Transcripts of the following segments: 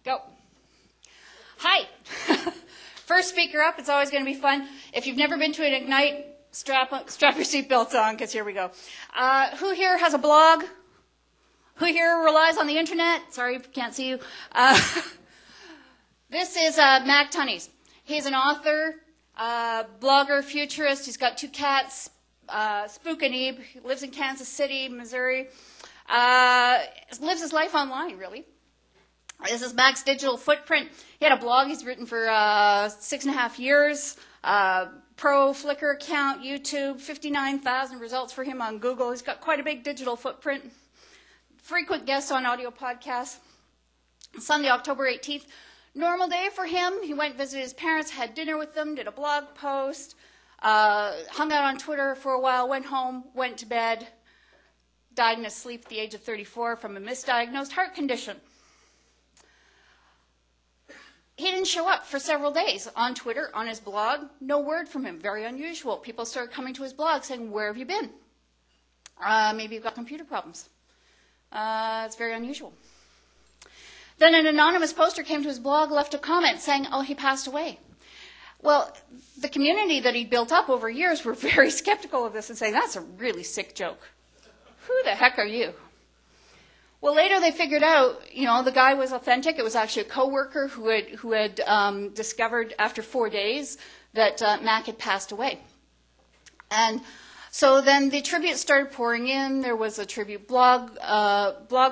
Go. Hi. First speaker up. It's always going to be fun. If you've never been to an Ignite, strap your seatbelts on, because here we go. Who here has a blog? Who here relies on the internet? Sorry, can't see you. This is Mac Tunnies. He's an author, blogger, futurist. He's got 2 cats, Spook and Ebe. He lives in Kansas City, Missouri. Lives his life online, really. This is Mac's digital footprint. He had a blog he's written for 6.5 years. Pro Flickr account, YouTube, 59,000 results for him on Google. He's got quite a big digital footprint. Frequent guest on audio podcasts. Sunday, October 18th. Normal day for him. He went and visited his parents, had dinner with them, did a blog post, hung out on Twitter for a while, went home, went to bed, died in his sleep at the age of 34 from a misdiagnosed heart condition. He didn't show up for several days on Twitter, on his blog. No word from him. Very unusual. People started coming to his blog saying, "Where have you been? Maybe you've got computer problems." It's very unusual. Then an anonymous poster came to his blog, left a comment saying, "Oh, he passed away." Well, the community that he'd built up over years were very skeptical of this and saying, "That's a really sick joke. Who the heck are you?" Well, later they figured out, the guy was authentic. It was actually a coworker who had discovered after 4 days that Mac had passed away. And so then the tributes started pouring in. There was a tribute blog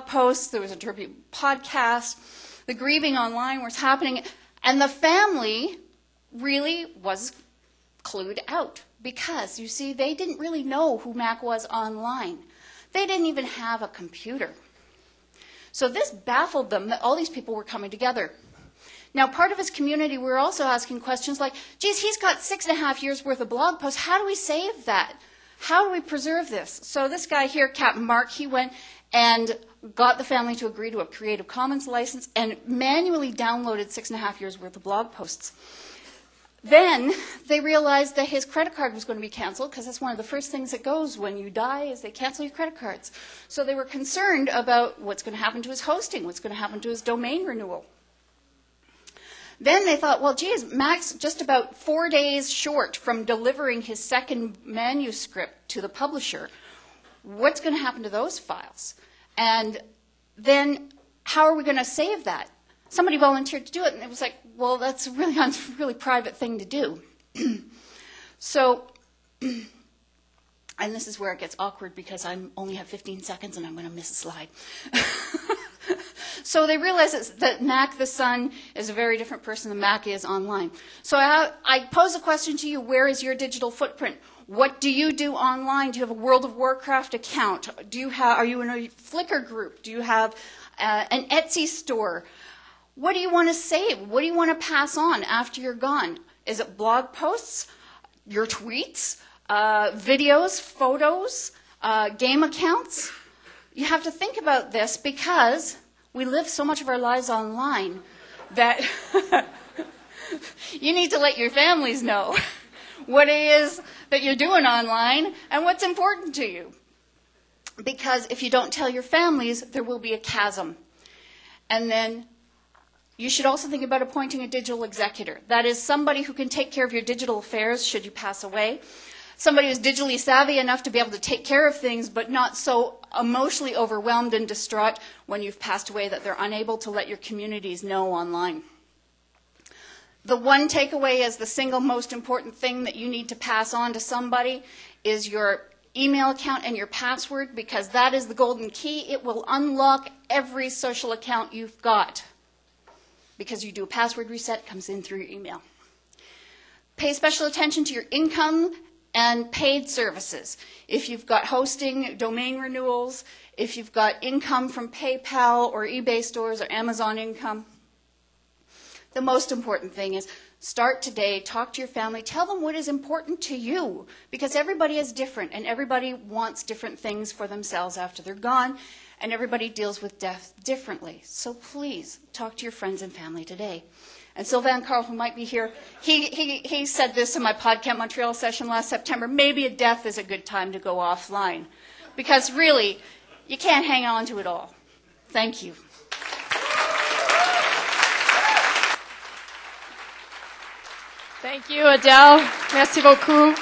post. There was a tribute podcast. The grieving online was happening. And the family really was clued out because, you see, they didn't really know who Mac was online. They didn't even have a computer. So this baffled them that all these people were coming together. Now, part of his community were also asking questions like, geez, he's got 6.5 years worth of blog posts. How do we save that? How do we preserve this? So this guy here, Captain Mark, he went and got the family to agree to a Creative Commons license and manually downloaded 6.5 years worth of blog posts. Then they realized that his credit card was going to be canceled, because that's one of the first things that goes when you die is they cancel your credit cards. So they were concerned about what's going to happen to his hosting, what's going to happen to his domain renewal. Then they thought, well, geez, Mac's just about 4 days short from delivering his second manuscript to the publisher. What's going to happen to those files? And then how are we going to save that? Somebody volunteered to do it, and it was like, well, that's a really private thing to do. So, and this is where it gets awkward because I only have 15 seconds and I'm going to miss a slide. So they realized that Mac the son is a very different person than Mac is online. So I pose a question to you, where is your digital footprint? What do you do online? Do you have a World of Warcraft account? Are you in a Flickr group? Do you have an Etsy store? What do you want to save? What do you want to pass on after you're gone? Is it blog posts, your tweets, videos, photos, game accounts? You have to think about this because we live so much of our lives online that you need to let your families know what it is that you're doing online and what's important to you. Because if you don't tell your families, there will be a chasm. And then you should also think about appointing a digital executor. That is somebody who can take care of your digital affairs should you pass away. Somebody who's digitally savvy enough to be able to take care of things, but not so emotionally overwhelmed and distraught when you've passed away that they're unable to let your communities know online. The one takeaway is the single most important thing that you need to pass on to somebody is your email account and your password, because that is the golden key. It will unlock every social account you've got. Because you do a password reset, it comes in through your email. Pay special attention to your income and paid services. If you've got hosting, domain renewals, if you've got income from PayPal or eBay stores or Amazon income. The most important thing is start today, talk to your family, tell them what is important to you, because everybody is different and everybody wants different things for themselves after they're gone. And everybody deals with death differently. So please, talk to your friends and family today. And Sylvain Carl, who might be here, he said this in my PodCamp Montreal session last September, maybe a death is a good time to go offline. Because really, you can't hang on to it all. Thank you. Thank you, Adele. Merci beaucoup.